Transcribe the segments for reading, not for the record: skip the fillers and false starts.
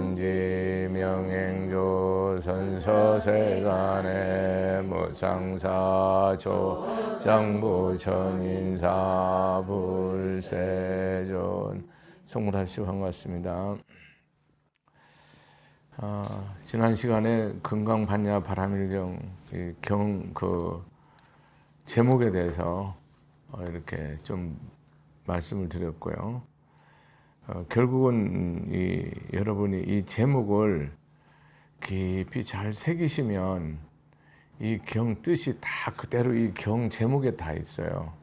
천지 명행조 선서세간에 무상사조 장부천인사 불세존. 성불합시고 반갑습니다. 지난 시간에 금강반야 바라밀경 제목에 대해서 이렇게 좀 말씀을 드렸고요. 결국은 여러분이 이 제목을 깊이 잘 새기시면 이 경 뜻이 다 그대로 이 경 제목에 다 있어요.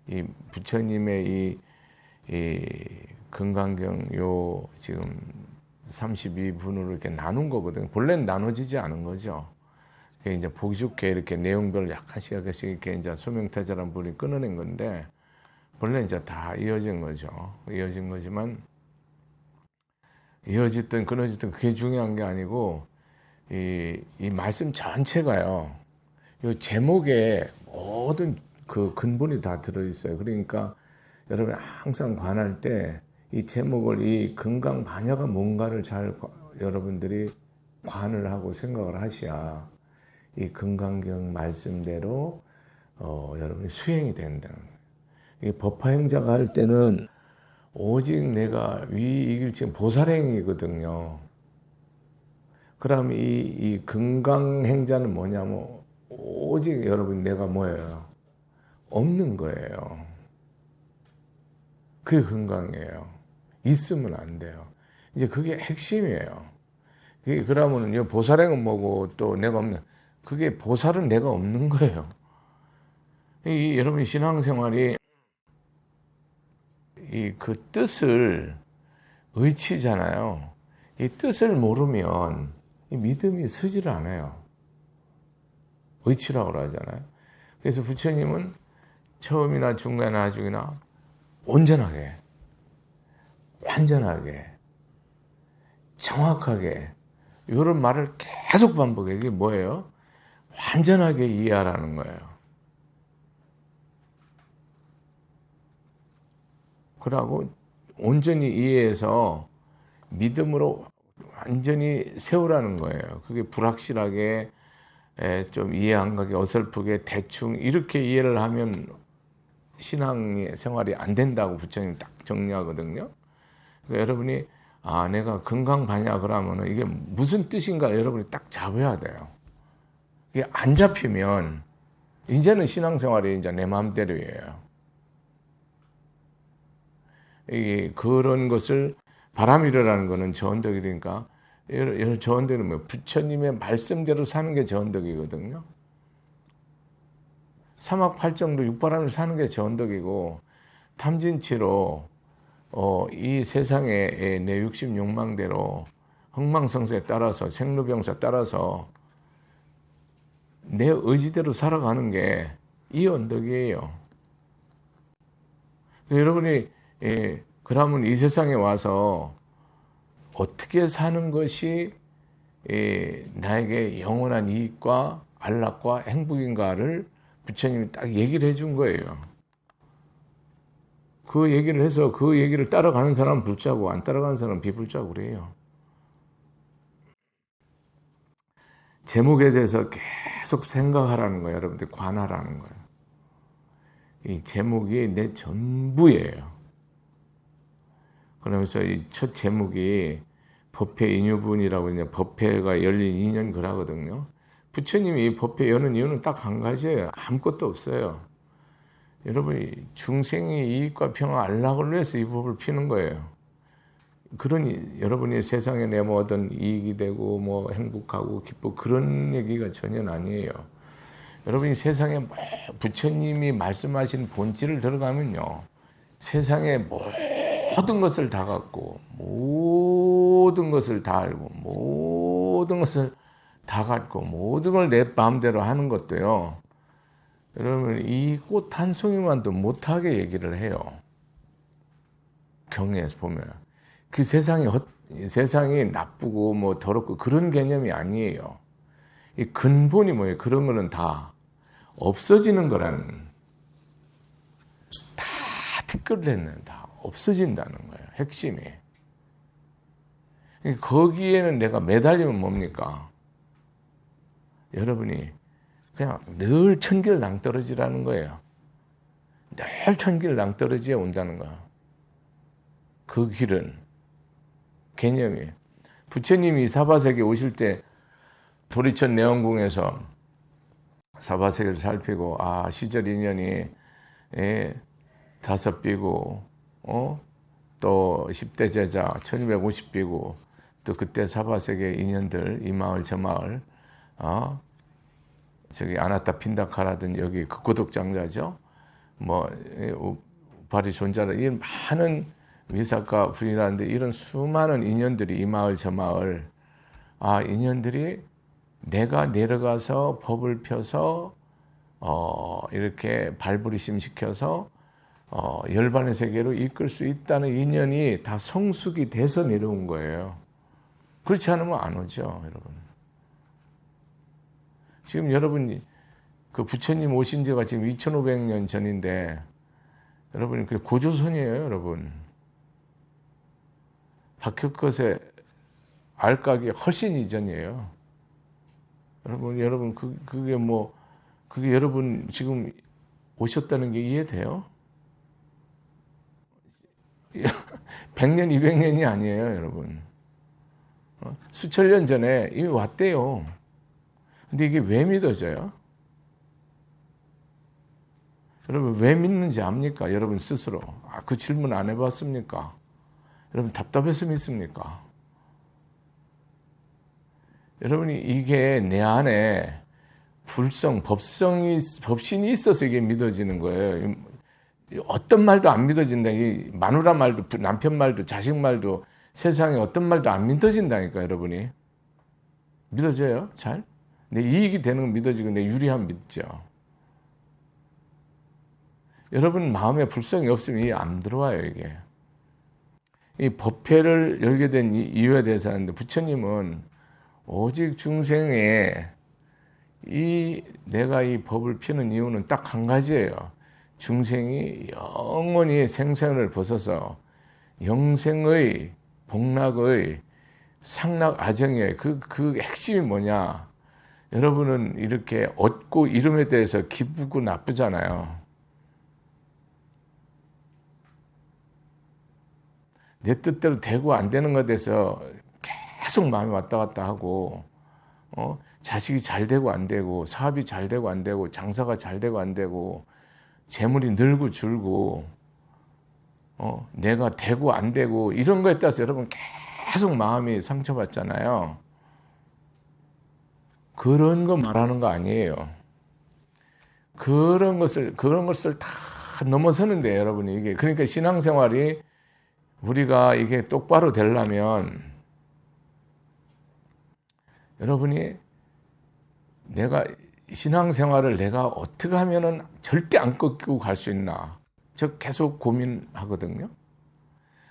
이 부처님의 이 금강경 요 지금 32분으로 이렇게 나눈 거거든요. 본래는 나눠지지 않은 거죠. 이제 보기 좋게 이렇게 내용별 약간씩 이렇게 이제 소명타자란 분이 끊어낸 건데, 본래 이제 다 이어진 거죠. 이어진 거지만, 이어졌든 끊어졌든 그게 중요한 게 아니고, 이 말씀 전체가요, 이 제목에 모든 그 근본이 다 들어있어요. 그러니까 여러분이 항상 관할 때 이 제목을, 이 금강반야가 뭔가를 잘 여러분들이 관을 하고 생각을 하셔야 이 금강경 말씀대로 여러분이 수행이 된다는 거예요. 이 법화행자가 할 때는 오직 내가 위이길지 보살행이거든요. 그럼 이 금강행자는 뭐냐면 오직 여러분 내가 뭐예요? 없는 거예요. 그게 금강이에요. 있으면 안 돼요. 이제 그게 핵심이에요. 그러면 보살행은 뭐고 또 내가 없는, 그게 보살은 내가 없는 거예요. 여러분 신앙생활이 그 뜻을 의치잖아요. 이 뜻을 모르면 이 믿음이 서지를 않아요. 의치라고 하잖아요. 그래서 부처님은 처음이나 중간이나 나중이나 온전하게, 완전하게, 정확하게 이런 말을 계속 반복해요. 이게 뭐예요? 완전하게 이해하라는 거예요. 그러고 온전히 이해해서 믿음으로 완전히 세우라는 거예요. 그게 불확실하게 좀 이해 안 가게 어설프게 대충 이렇게 이해를 하면 신앙 생활이 안 된다고 부처님이 딱 정리하거든요. 그러니까 여러분이 내가 금강반야 그러면은 이게 무슨 뜻인가 여러분이 딱 잡아야 돼요. 이게 안 잡히면 이제는 신앙생활이 이제 내 마음대로예요. 그런 것을 바람이라는 거는 저언덕이니까, 저언덕은 뭐 부처님의 말씀대로 사는 게 저언덕이거든요. 사막팔정도 육바람을 사는 게 저언덕이고, 탐진치로 이 세상의 내 육심 욕망대로 흥망성쇠에 따라서 생로병사에 따라서 내 의지대로 살아가는 게 이 언덕이에요. 여러분이 그러면 이 세상에 와서 어떻게 사는 것이 나에게 영원한 이익과 안락과 행복인가를 부처님이 딱 얘기를 해준 거예요. 그 얘기를 해서 그 얘기를 따라가는 사람은 불자고 안 따라가는 사람은 비불자고 그래요. 제목에 대해서 계속 생각하라는 거예요. 여러분들 관하라는 거예요. 이 제목이 내 전부예요. 그러면서 이 첫 제목이 법회 인유분이라고 이제 법회가 열린 인연 그러거든요. 부처님이 이 법회 여는 이유는 딱 한 가지예요. 아무것도 없어요. 여러분이 중생의 이익과 평화 안락을 위해서 이 법을 피는 거예요. 그러니 여러분이 세상에 내 뭐 어떤 이익이 되고 뭐 행복하고 기쁘고 그런 얘기가 전혀 아니에요. 여러분이 세상에 부처님이 말씀하신 본질을 들어가면요, 세상에 모든 것을 다 갖고 모든 것을 다 알고 모든 것을 다 갖고 모든 걸 내 마음대로 하는 것도요, 여러분 이 꽃 한 송이만도 못하게 얘기를 해요. 경에서 보면 그 세상이 나쁘고 뭐 더럽고 그런 개념이 아니에요. 이 근본이 뭐예요? 그런 거는 다 없어지는 거라는, 다 티끌내는 다 없어진다는 거예요. 핵심이. 거기에는 내가 매달리면 뭡니까? 여러분이 그냥 늘 천길 낭떠러지라는 거예요. 늘 천길 낭떠러지에 온다는 거야. 그 길은 개념이. 부처님이 사바세계 오실 때 도리천 내원궁에서 사바세계를 살피고 시절 인연이 다섯 비구 또 10대 제자 1250비구 또 그때 사바세계 인연들 이 마을 저 마을 저기 아나타 핀다카라든 여기 극고독장자죠. 뭐 우파리 존자라 이 많은 위사카 분이라는데 이런 수많은 인연들이 이 마을 저 마을 인연들이 내가 내려가서 법을 펴서 이렇게 발부리심 시켜서 열반의 세계로 이끌 수 있다는 인연이 다 성숙이 돼서 내려온 거예요. 그렇지 않으면 안 오죠, 여러분. 지금 여러분 그 부처님 오신 지가 지금 2500년 전인데 여러분 그 고조선이에요, 여러분. 박혁것의 알까기 훨씬 이전이에요. 여러분 그게 여러분 지금 오셨다는 게 이해돼요? 100년, 200년이 아니에요, 여러분. 수천 년 전에 이미 왔대요. 근데 이게 왜 믿어져요? 여러분 왜 믿는지 압니까? 여러분 스스로. 그 질문 안 해봤습니까? 여러분 답답해서 믿습니까? 여러분이 이게 내 안에 법신이 있어서 이게 믿어지는 거예요. 어떤 말도 안 믿어진다. 이 마누라 말도, 남편 말도, 자식 말도, 세상에 어떤 말도 안 믿어진다니까, 여러분이. 믿어져요? 잘? 내 이익이 되는 건 믿어지고 내 유리함 믿죠. 여러분 마음에 불성이 없으면 이게 안 들어와요, 이게. 이 법회를 열게 된 이유에 대해서 하는데 부처님은 오직 중생에 내가 이 법을 피는 이유는 딱 한 가지예요. 중생이 영원히 생사연을 벗어서 영생의 복락의 상락 아정의 그 핵심이 뭐냐? 여러분은 이렇게 얻고 이름에 대해서 기쁘고 나쁘잖아요. 내 뜻대로 되고 안 되는 것에 대해서 계속 마음이 왔다 갔다 하고 자식이 잘 되고 안 되고 사업이 잘 되고 안 되고 장사가 잘 되고 안 되고 재물이 늘고 줄고 내가 되고 안 되고 이런 거에 따라서 여러분 계속 마음이 상처받잖아요. 그런 거 말하는 거 아니에요. 그런 것을 다 넘어서는데 여러분이 이게 그러니까 신앙생활이 우리가 이게 똑바로 되려면 여러분이 내가 신앙생활을 내가 어떻게 하면은 절대 안 꺾이고 갈 수 있나? 저 계속 고민하거든요.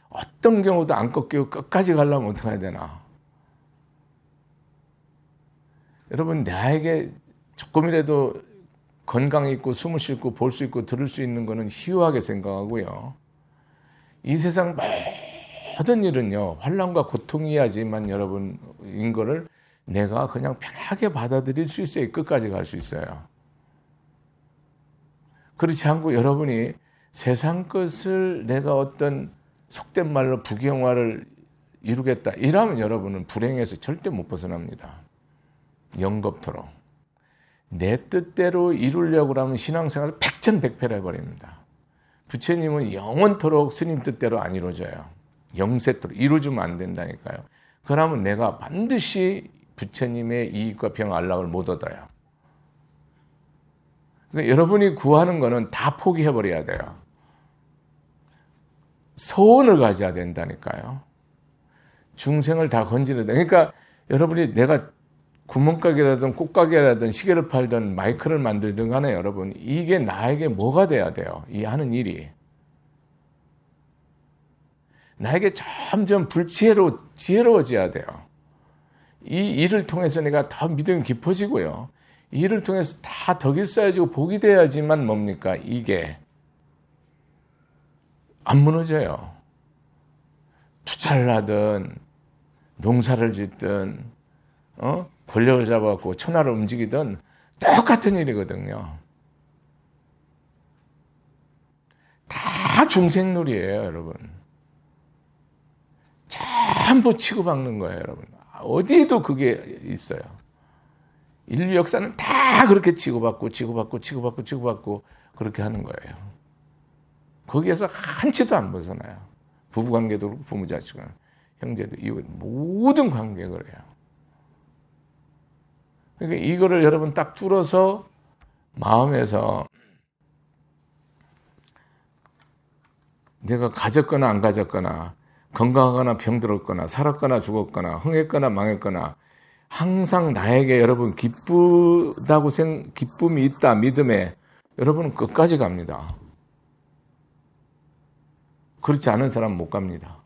어떤 경우도 안 꺾이고 끝까지 가려면 어떻게 해야 되나? 여러분 나에게 조금이라도 건강이 있고 숨을 쉴 고 볼 수 있고 들을 수 있는 거는 희유하게 생각하고요. 이 세상 모든 일은요 환난과 고통이야지만 여러분인 거를 내가 그냥 편하게 받아들일 수 있어요. 끝까지 갈 수 있어요. 그렇지 않고 여러분이 세상 것을 내가 어떤 속된 말로 부경화를 이루겠다 이러면 여러분은 불행에서 절대 못 벗어납니다. 영겁토록 내 뜻대로 이루려고 하면 신앙생활을 백전백패를 해버립니다. 부처님은 영원토록 스님 뜻대로 안 이루어져요. 영세토록 이루어주면 안 된다니까요. 그러면 내가 반드시 부처님의 이익과 평 안락을 못 얻어요. 그러니까 여러분이 구하는 거는 다 포기해버려야 돼요. 소원을 가져야 된다니까요. 중생을 다 건지려야 돼. 그러니까 여러분이 내가 구멍가게라든 꽃가게라든 시계를 팔든 마이크를 만들든 간에 여러분 이게 나에게 뭐가 돼야 돼요. 이 하는 일이. 나에게 점점 지혜로워져야 돼요. 이 일을 통해서 내가 더 믿음이 깊어지고요. 이 일을 통해서 다 덕이 쌓여지고 복이 돼야지만 뭡니까? 이게 안 무너져요. 투자를 하든 농사를 짓든 권력을 잡아갖고 천하를 움직이든 똑같은 일이거든요. 다 중생놀이에요, 여러분. 전부 치고박는 거예요, 여러분. 어디에도 그게 있어요. 인류 역사는 다 그렇게 치고받고 그렇게 하는 거예요. 거기에서 한치도 안 벗어나요. 부부관계도 그렇고 부모자식, 형제도 이웃 모든 관계 그래요. 그러니까 이거를 여러분 딱 뚫어서 마음에서 내가 가졌거나 안 가졌거나 건강하거나 병들었거나 살았거나 죽었거나 흥했거나 망했거나 항상 나에게 여러분 기쁨이 있다 믿음에 여러분은 끝까지 갑니다. 그렇지 않은 사람은 못 갑니다.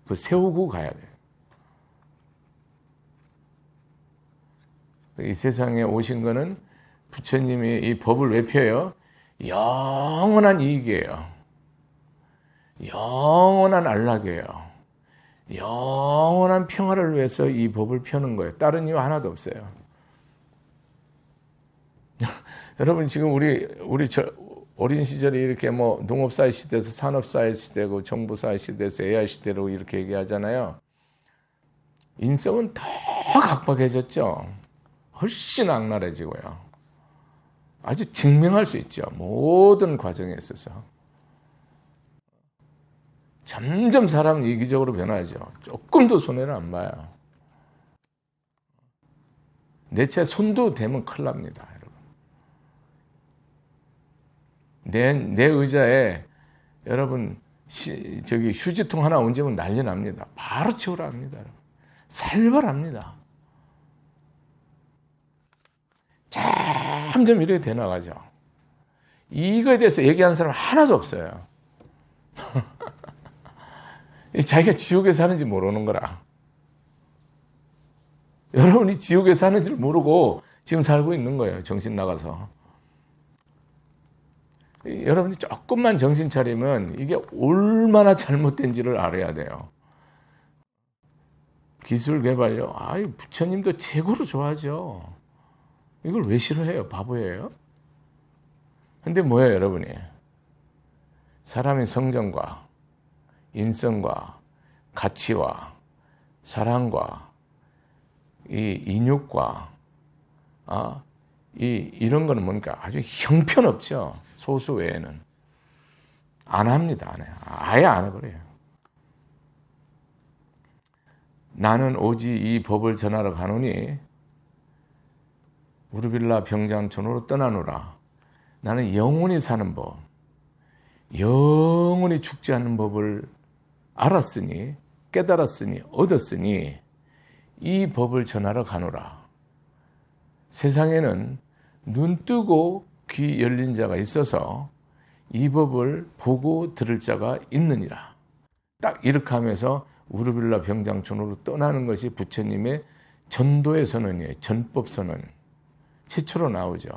그 세우고 가야 돼요. 이 세상에 오신 거는 부처님이 이 법을 왜 펴요? 영원한 이익이에요. 영원한 안락이에요. 영원한 평화를 위해서 이 법을 펴는 거예요. 다른 이유 하나도 없어요. 여러분 지금 우리 어린 시절에 이렇게 뭐 농업사회 시대에서 산업사회 시대고 정보사회 시대에서 AI 시대로 이렇게 얘기하잖아요. 인성은 더 각박해졌죠. 훨씬 악랄해지고요. 아주 증명할 수 있죠. 모든 과정에 있어서. 점점 사람은 이기적으로 변하죠. 조금도 손해를 안 봐요. 내 채 손도 대면 큰일 납니다, 여러분. 내 의자에 여러분 저기 휴지통 하나 얹으면 난리 납니다. 바로 치우라 합니다, 여러분. 살벌합니다. 점점 이렇게 돼 나가죠. 이거에 대해서 얘기하는 사람 하나도 없어요. 자기가 지옥에 사는지 모르는 거라. 여러분이 지옥에 사는지를 모르고 지금 살고 있는 거예요. 정신 나가서. 여러분이 조금만 정신 차리면 이게 얼마나 잘못된지를 알아야 돼요. 기술 개발요. 부처님도 최고로 좋아하죠. 이걸 왜 싫어해요? 바보예요? 근데 뭐예요, 여러분이? 사람의 성정과 인성과 가치와 사랑과 이 인육과 이런 거는 뭡니까? 아주 형편없죠. 소수 외에는 안 합니다. 안 해요. 아예 안 해버려요. 나는 오직 이 법을 전하러 가노니 우르빌라 병장촌으로 떠나노라. 나는 영원히 사는 법, 영원히 죽지 않는 법을 알았으니, 깨달았으니, 얻었으니 이 법을 전하러 가노라. 세상에는 눈 뜨고 귀 열린 자가 있어서 이 법을 보고 들을 자가 있느니라. 딱 이렇게 하면서 우르빌라 병장촌으로 떠나는 것이 부처님의 전도의 선언이에요. 전법 선언. 최초로 나오죠.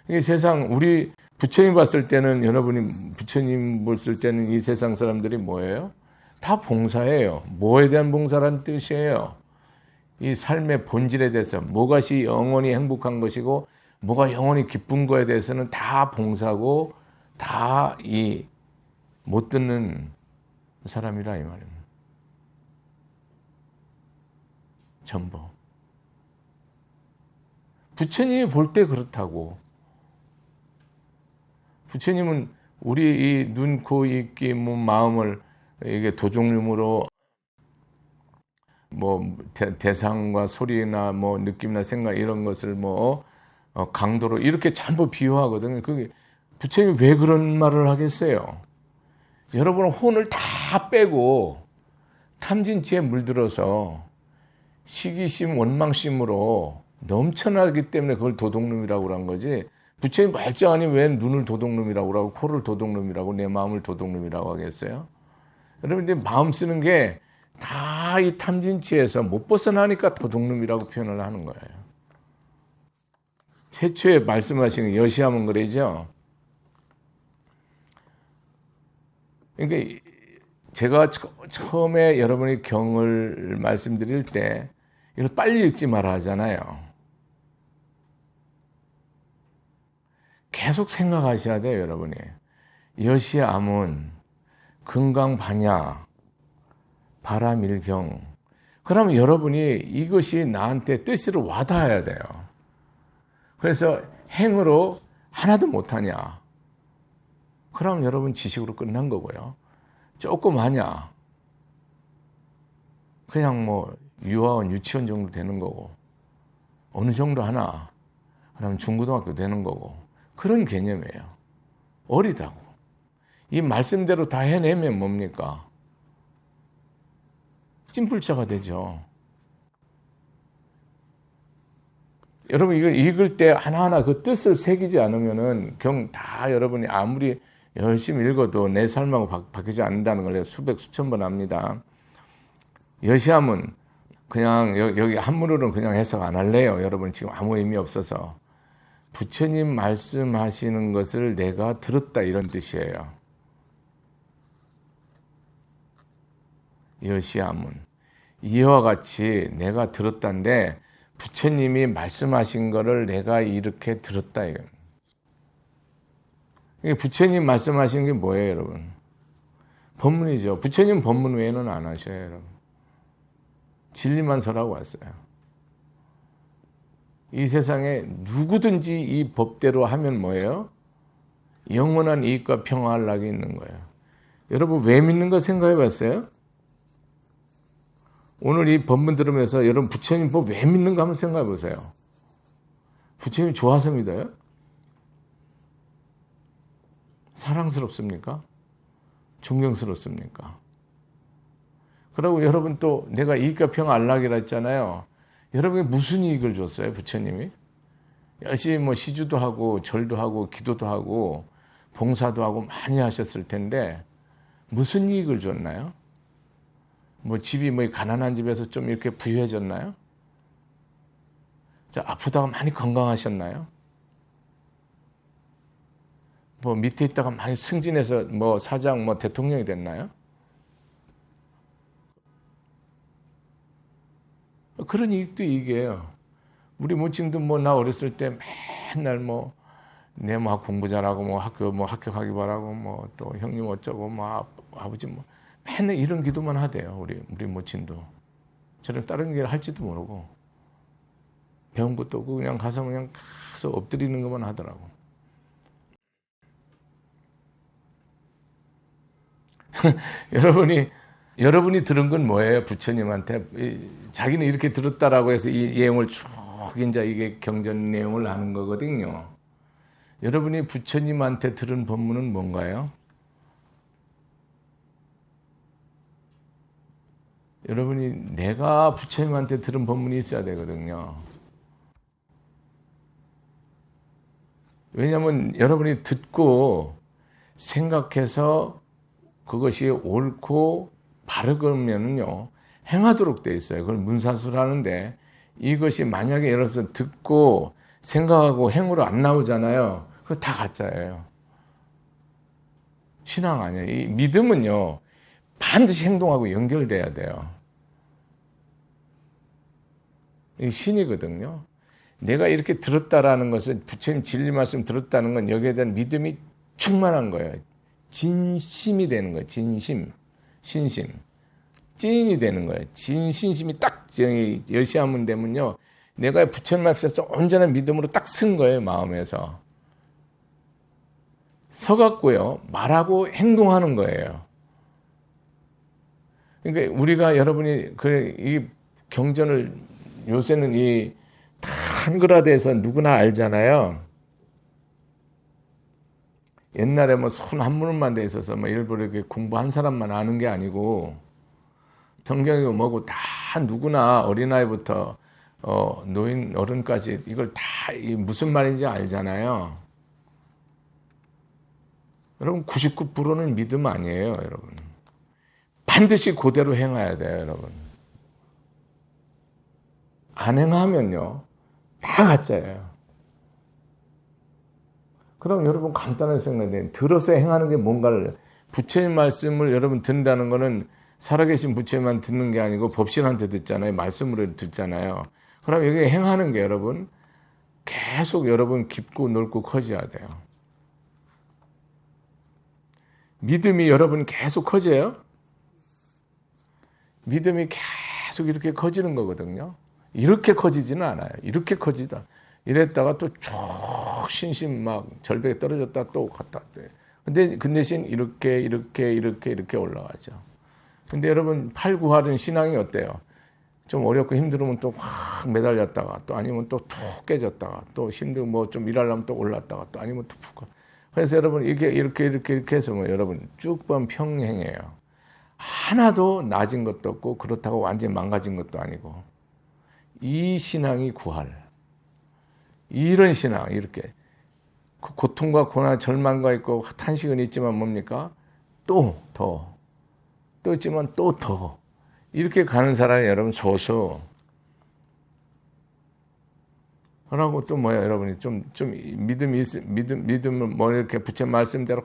이게 세상 우리 부처님 봤을 때는 여러분이 부처님 봤을 때는 이 세상 사람들이 뭐예요? 다 봉사예요. 뭐에 대한 봉사라는 뜻이에요? 이 삶의 본질에 대해서 뭐가시 영원히 행복한 것이고 뭐가 영원히 기쁜 거에 대해서는 다 봉사고 다 이 못 듣는 사람이라 이 말입니다. 전부. 부처님이 볼 때 그렇다고. 부처님은 우리 이 눈, 코, 입, 귀, 몸, 마음을 이게 도종lum으로 뭐 대상과 소리나 뭐 느낌이나 생각 이런 것을 뭐 강도로 이렇게 전부 비유하거든요. 그게 부처님이 왜 그런 말을 하겠어요? 여러분은 혼을 다 빼고 탐진치에 물들어서 시기심, 원망심으로 넘쳐나기 때문에 그걸 도둑놈이라고 그런 거지. 부처님 말짱하니 왜 눈을 도둑놈이라고 하고 코를 도둑놈이라고 내 마음을 도둑놈이라고 하겠어요? 여러분 내 마음 쓰는 게 다 이 탐진치에서 못 벗어나니까 도둑놈이라고 표현을 하는 거예요. 최초에 말씀하시는 여시하면 그러죠. 그러니까 제가 처음에 여러분이 경을 말씀드릴 때 이걸 빨리 읽지 말아 하잖아요. 계속 생각하셔야 돼요, 여러분이. 여시 아문, 금강 반야, 바라밀경. 그러면 여러분이 이것이 나한테 뜻으로 와닿아야 돼요. 그래서 행으로 하나도 못하냐? 그럼 여러분 지식으로 끝난 거고요. 조금 하냐? 그냥 뭐 유아원, 유치원 정도 되는 거고, 어느 정도 하나? 그럼 중고등학교 되는 거고, 그런 개념이에요. 어리다고. 이 말씀대로 다 해내면 뭡니까? 찐불자가 되죠. 여러분 이걸 읽을 때 하나하나 그 뜻을 새기지 않으면은 경 다 여러분이 아무리 열심히 읽어도 내 삶하고 바뀌지 않는다는 걸 수백 수천 번 합니다. 여시함은 그냥 여기 한문으로는 그냥 해석 안 할래요. 여러분 지금 아무 의미 없어서. 부처님 말씀하시는 것을 내가 들었다 이런 뜻이에요. 여시함은 이와 같이 내가 들었다인데 부처님이 말씀하신 거를 내가 이렇게 들었다 이거. 부처님 말씀하신 게 뭐예요, 여러분? 법문이죠. 부처님 법문 외에는 안 하셔요, 여러분. 진리만 설하고 왔어요. 이 세상에 누구든지 이 법대로 하면 뭐예요? 영원한 이익과 평화를 나게 있는 거예요. 여러분 왜 믿는 거 생각해 봤어요? 오늘 이 법문 들으면서 여러분 부처님 법 왜 믿는가 한번 생각해 보세요. 부처님 좋아서 믿어요? 사랑스럽습니까? 존경스럽습니까? 그리고 여러분 또 내가 이익과 평화 안락이라 했잖아요. 여러분이 무슨 이익을 줬어요? 부처님이? 열심히 뭐 시주도 하고 절도 하고 기도도 하고 봉사도 하고 많이 하셨을 텐데 무슨 이익을 줬나요? 뭐 집이 뭐 가난한 집에서 좀 이렇게 부유해졌나요? 자, 아프다가 많이 건강하셨나요? 뭐 밑에 있다가 많이 승진해서 뭐 사장 뭐 대통령이 됐나요? 그런 이익도 이익이에요. 우리 모친도 뭐 나 어렸을 때 맨날 뭐 내 뭐 공부 잘하고 뭐 학교 뭐 합격하기 바라고 뭐 또 형님 어쩌고 뭐 아버지 뭐 맨날 이런 기도만 하대요. 우리 모친도. 저는 다른 길 할지도 모르고 배운 것도 없고 그냥 가서 그냥 엎드리는 것만 하더라고. 여러분이 들은 건 뭐예요? 부처님한테 자기는 이렇게 들었다라고 해서 이 내용을 쭉 이제 이게 경전 내용을 하는 거거든요. 여러분이 부처님한테 들은 법문은 뭔가요? 여러분이 내가 부처님한테 들은 법문이 있어야 되거든요. 왜냐하면 여러분이 듣고 생각해서 그것이 옳고 바르면요 행하도록 돼 있어요. 그걸 문사수라는데 이것이 만약에 여러분 듣고 생각하고 행으로 안 나오잖아요. 그거 다 가짜예요. 신앙 아니에요. 이 믿음은요 반드시 행동하고 연결돼야 돼요. 이 신이거든요. 내가 이렇게 들었다라는 것은 부처님 진리 말씀 들었다는 건 여기에 대한 믿음이 충만한 거예요. 진심이 되는 거예요. 진심, 신심. 찐이 되는 거예요. 진신심이 딱 여시하면 되면요. 내가 부처님 말씀에서 온전한 믿음으로 딱 쓴 거예요. 마음에서. 서갖고요. 말하고 행동하는 거예요. 그러니까 우리가 여러분이 이 경전을 요새는 이 한글화돼서 누구나 알잖아요. 옛날에 뭐 손 한문만 돼 있어서 뭐 일부러 이렇게 공부한 사람만 아는 게 아니고 성경이고 뭐고 다 누구나 어린아이부터 노인 어른까지 이걸 다 무슨 말인지 알잖아요. 여러분 99%는 믿음 아니에요, 여러분. 반드시 그대로 행해야 돼요, 여러분. 안 행하면요 다 가짜예요. 그럼 여러분 간단한 생각인데 들어서 행하는 게 뭔가를 부처님 말씀을 여러분 듣는다는 거는 살아계신 부처님만 듣는 게 아니고 법신한테 듣잖아요. 말씀으로 듣잖아요. 그럼 이게 행하는 게 여러분 계속 여러분 깊고 넓고 커져야 돼요. 믿음이 여러분 계속 커져요. 믿음이 계속 이렇게 커지는 거거든요. 이렇게 커지지는 않아요. 이렇게 커지다. 이랬다가 또 쭉 신심 막 절벽에 떨어졌다 또 갔다. 근데 그 대신 이렇게 올라가죠. 근데 여러분 8, 9할은 신앙이 어때요? 좀 어렵고 힘들으면 또 확 매달렸다가 또 아니면 또 툭 깨졌다가 또 힘들고 뭐 좀 일하려면 또 올랐다가 또 아니면 또 푹. 그래서 여러분 이게 이렇게 해서 뭐 여러분 쭉 보면 평행해요. 하나도 낮은 것도 없고 그렇다고 완전히 망가진 것도 아니고 이 신앙이 구할. 이런 신앙 이렇게 고통과 고난 절망과 있고 탄식은 있지만 뭡니까? 또 있지만 또 더 이렇게 가는 사람이 여러분 소수. 그러고 또 뭐야 여러분이 좀 믿음을 뭐 이렇게 부처 말씀대로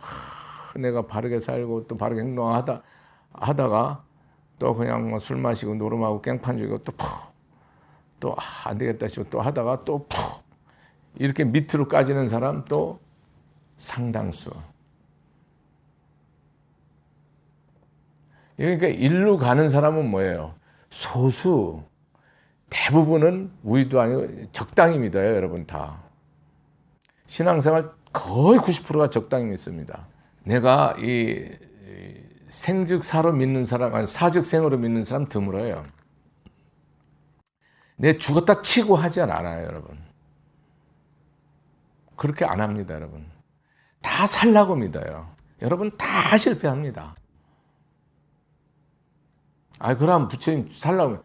내가 바르게 살고 또 바르게 행동하다가 또 그냥 뭐 술 마시고 노름하고 깽판 죽이고 또 안 되겠다 싶고 또 하다가 또 이렇게 밑으로 까지는 사람 또 상당수. 그러니까 일로 가는 사람은 뭐예요? 소수. 대부분은 우리도 아니고 적당히 믿어요, 여러분 다. 신앙생활 거의 90%가 적당히 믿습니다. 내가 이 생즉사로 믿는 사람, 아니 사즉생으로 믿는 사람 드물어요. 내 죽었다 치고 하지 않아요, 여러분. 그렇게 안 합니다, 여러분. 다 살라고 믿어요. 여러분 다 실패합니다. 그럼 부처님 살라고.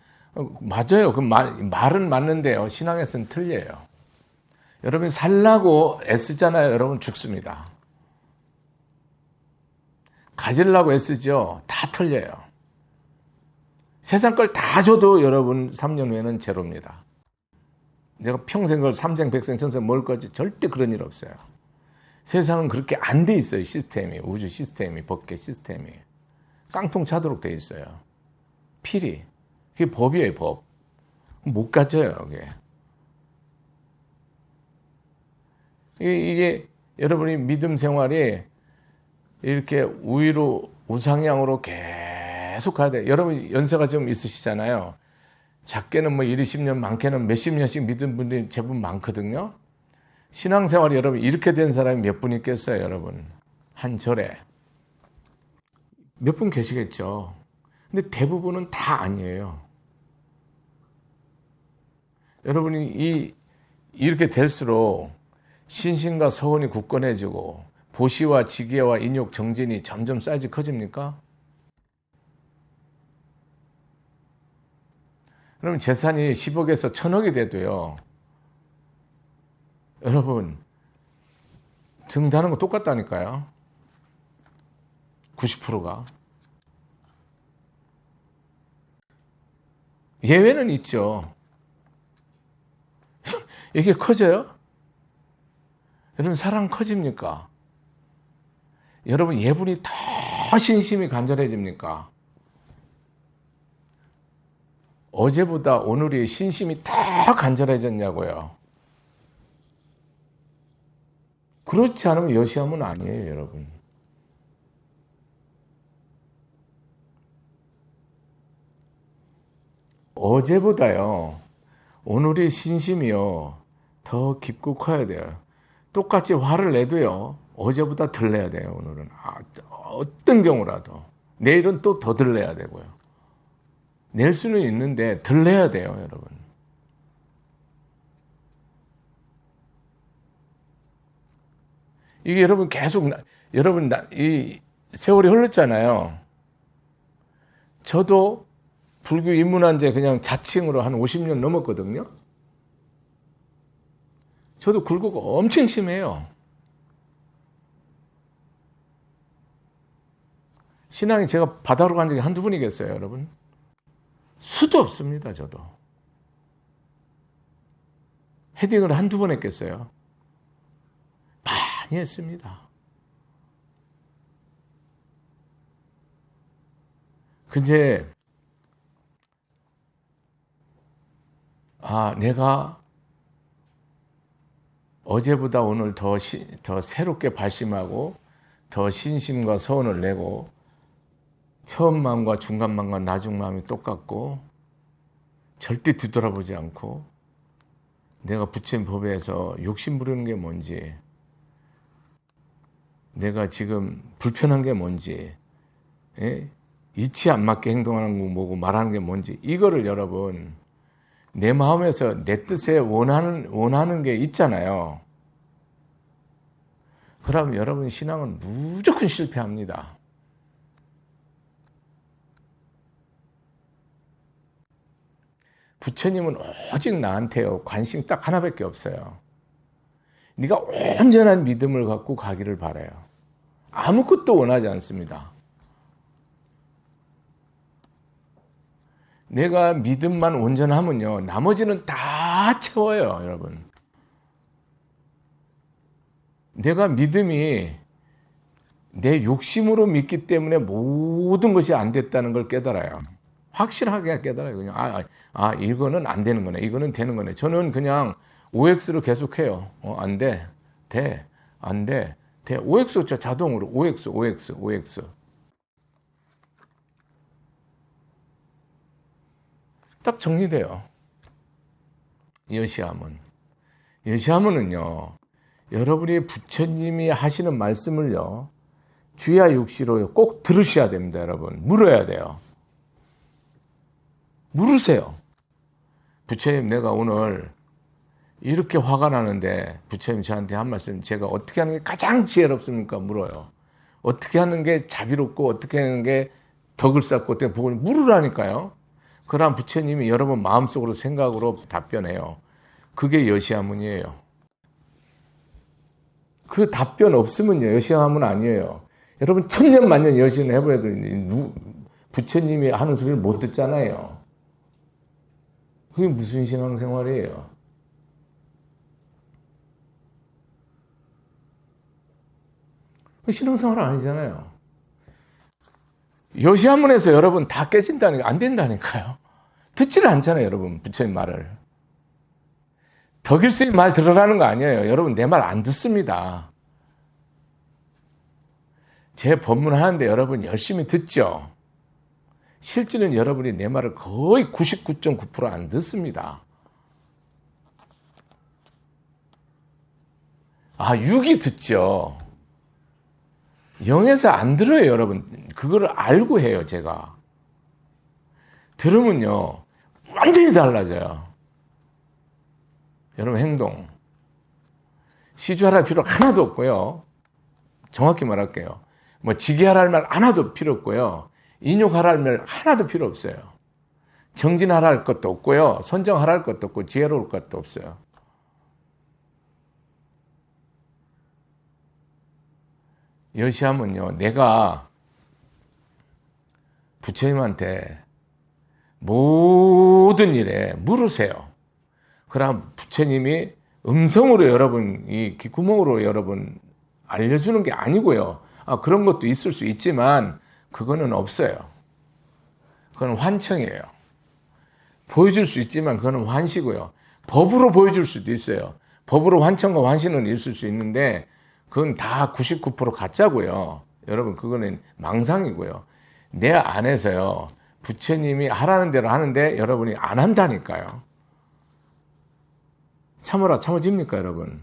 맞아요. 그 말은 맞는데요. 신앙에서는 틀려요. 여러분 살라고 애쓰잖아요. 여러분 죽습니다. 가지려고 애쓰죠. 다 틀려요. 세상 걸 다 줘도 여러분 3년 후에는 제로입니다. 내가 평생 그걸 삼생 백생 천생 먹을 거지 절대 그런 일 없어요. 세상은 그렇게 안 돼 있어요. 시스템이 우주 시스템이 법계 시스템이 깡통 차도록 돼 있어요. 필히 그게 법이에요. 법 못 가져요. 이게 여러분이 믿음 생활이 이렇게 우위로 우상향으로 계속 가야 돼요. 여러분 연세가 좀 있으시잖아요. 작게는 뭐 20년 많게는 몇십 년씩 믿은 분들이 제법 많거든요. 신앙생활이 여러분 이렇게 된 사람이 몇 분 있겠어요, 여러분? 한 절에 몇 분 계시겠죠. 근데 대부분은 다 아니에요. 여러분이 이렇게 될수록 신심과 서원이 굳건해지고 보시와 지계와 인욕 정진이 점점 사이즈 커집니까? 그러면 재산이 10억에서 1000억이 돼도요. 여러분 등다는 거 똑같다니까요. 90%가. 예외는 있죠. 이게 커져요? 여러분 사랑 커집니까? 여러분 예분이 더 신심이 간절해집니까? 어제보다 오늘이 신심이 더 간절해졌냐고요. 그렇지 않으면 여시하면 아니에요, 여러분. 어제보다요, 오늘의 신심이요, 더 깊고 커야 돼요. 똑같이 화를 내도요, 어제보다 덜 내야 돼요, 오늘은. 어떤 경우라도. 내일은 또 더 덜 내야 되고요. 낼 수는 있는데 덜 내야 돼요, 여러분. 이게 여러분 계속, 이 세월이 흘렀잖아요. 저도 불교 입문한 지 그냥 자칭으로 한 50년 넘었거든요. 저도 굴곡가 엄청 심해요. 신앙이 제가 바다로 간 적이 한두 번이겠어요, 여러분? 수도 없습니다, 저도. 헤딩을 한두 번 했겠어요? 많이 했습니다. 근데 내가 어제보다 오늘 더 새롭게 발심하고 더 신심과 서원을 내고 처음 마음과 중간 마음과 나중 마음이 똑같고 절대 뒤돌아보지 않고 내가 부처님 법에서 욕심 부리는 게 뭔지, 내가 지금 불편한 게 뭔지, 이치 안 맞게 행동하는 거 뭐고 말하는 게 뭔지, 이거를 여러분 내 마음에서 내 뜻에 원하는 게 있잖아요. 그럼 여러분 신앙은 무조건 실패합니다. 부처님은 오직 나한테요 관심 딱 하나밖에 없어요. 네가 온전한 믿음을 갖고 가기를 바라요. 아무것도 원하지 않습니다. 내가 믿음만 온전하면요 나머지는 다 채워요. 여러분, 내가 믿음이 내 욕심으로 믿기 때문에 모든 것이 안 됐다는 걸 깨달아요. 확실하게 깨달아요. 그냥 이거는 안 되는 거네, 이거는 되는 거네. 저는 그냥 OX로 계속해요. 안 돼, 돼, 안 돼, 돼. OX 자동으로 OX. 딱 정리돼요. 여시하면은요 여러분이 부처님이 하시는 말씀을요 주야 육시로 꼭 들으셔야 됩니다. 여러분, 물어야 돼요. 물으세요. 부처님, 내가 오늘 이렇게 화가 나는데 부처님 저한테 한 말씀, 제가 어떻게 하는 게 가장 지혜롭습니까? 물어요. 어떻게 하는 게 자비롭고 어떻게 하는 게 덕을 쌓고 어떻게 복을, 물으라니까요. 그럼 부처님이 여러분 마음속으로 생각으로 답변해요. 그게 여시하문이에요. 그 답변 없으면요 여시하문 아니에요. 여러분 천년 만년 여시는 해보래도 부처님이 하는 소리를 못 듣잖아요. 그게 무슨 신앙생활이에요? 신앙생활 아니잖아요. 여시한문에서 여러분 다 깨진다니까, 안 된다니까요. 듣지를 않잖아요. 여러분 부처님 말을. 덕일스님 말 들으라는 거 아니에요. 여러분 내 말 안 듣습니다. 제 법문 하는데 여러분 열심히 듣죠. 실제는 여러분이 내 말을 거의 99.9% 안 듣습니다. 육이 듣죠. 영에서 안 들어요. 여러분 그거를 알고 해요. 제가 들으면요 완전히 달라져요. 여러분 행동 시주할 필요 하나도 없고요. 정확히 말할게요. 뭐 지게할 말 하나도 필요 없고요. 인욕할 말 하나도 필요 없어요. 정진하라 할 것도 없고요. 선정하라 할 것도 없고 지혜로울 것도 없어요. 여시하면요 내가 부처님한테 모든 일에 물으세요. 그럼 부처님이 음성으로 여러분 이 귓구멍으로 여러분 알려주는 게 아니고요. 그런 것도 있을 수 있지만 그거는 없어요. 그건 환청이에요. 보여줄 수 있지만 그거는 환시고요. 법으로 보여줄 수도 있어요. 법으로 환청과 환시는 있을 수 있는데 그건 다 99% 가짜고요. 여러분 그거는 망상이고요. 내 안에서요 부처님이 하라는 대로 하는데 여러분이 안 한다니까요. 참으라 참아집니까 여러분?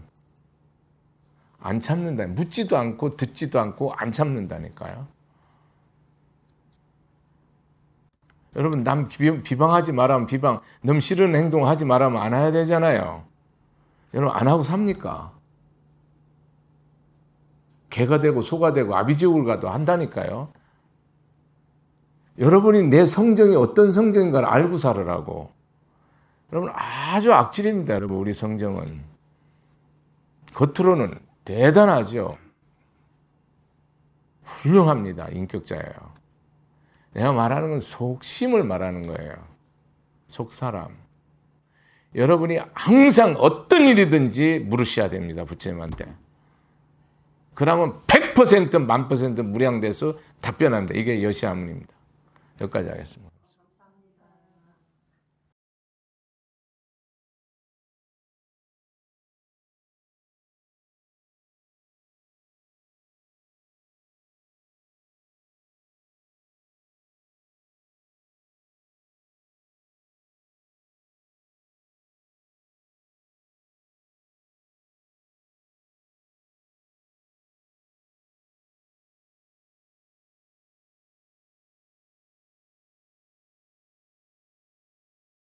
안 참는다. 묻지도 않고 듣지도 않고 안 참는다니까요. 여러분 남 비방하지 말라면 비방, 너무 싫은 행동 하지 말라면 안 해야 되잖아요. 여러분 안 하고 삽니까? 개가 되고 소가 되고 아비지옥을 가도 한다니까요. 여러분이 내 성정이 어떤 성정인가를 알고 살으라고. 여러분 아주 악질입니다. 여러분 우리 성정은 겉으로는 대단하죠. 훌륭합니다. 인격자예요. 내가 말하는 건 속심을 말하는 거예요. 속사람. 여러분이 항상 어떤 일이든지 물으셔야 됩니다. 부처님한테. 그러면 100% 1000% 무량돼서 답변합니다. 이게 여시하문입니다. 여기까지 하겠습니다.